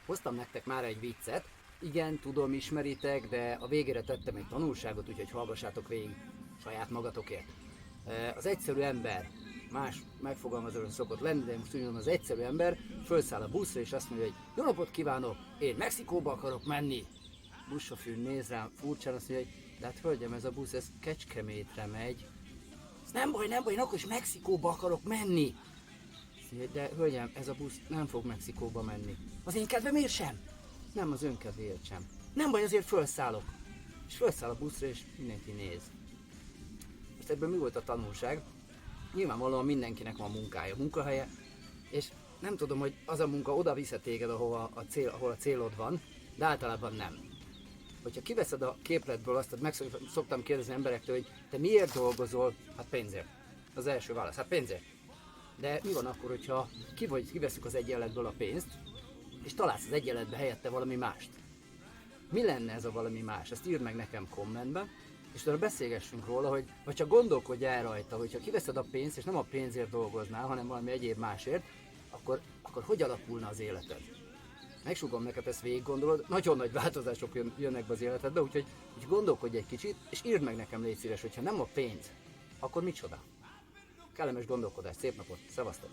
Hoztam nektek már egy viccet. Igen, tudom, ismeritek, de a végére tettem egy tanulságot, úgyhogy hallgassátok végig saját magatokért. Az egyszerű ember, más megfogalmazásra szokott lenni, de most úgy mondom, az egyszerű ember felszáll a buszra és azt mondja, hogy jó napot kívánok, én Mexikóba akarok menni. Buszsofőr néz rám furcsán, azt mondja, hogy de hát hölgyem, ez a busz, ez Kecskemétre megy. Nem baj, nem baj, én akkor is Mexikóba akarok menni. De hölgyem, ez a busz nem fog Mexikóba menni. Az én kedvemért sem? Nem, az ön kedvéért sem. Nem baj, azért felszállok. És felszáll a buszra, és mindenki néz. Most ebből mi volt a tanulság? Nyilvánvalóan mindenkinek van munkája, munkahelye, és nem tudom, hogy az a munka oda visz téged, ahol a célod van, de általában nem. Hogyha kiveszed a képletből azt, meg szoktam kérdezni emberektől, hogy te miért dolgozol? Hát pénzért. Az első válasz, hát pénzért. De mi van akkor, hogyha kiveszünk az egyenletből a pénzt, és találsz az egyenletbe helyette valami mást? Mi lenne ez a valami más? Ezt írd meg nekem kommentben, és utána beszélgessünk róla, hogy vagy csak gondolkodj el rajta, hogyha kiveszed a pénzt, és nem a pénzért dolgoznál, hanem valami egyéb másért, akkor hogy alakulna az életed? Megsugom neked, ezt végig gondolod, nagyon nagy változások jönnek be az életedbe, úgyhogy gondolkodj egy kicsit, és írd meg nekem, légy szíves, hogyha nem a pénz, akkor micsoda? Kellemes gondolkodás, szép napot, szevasztok!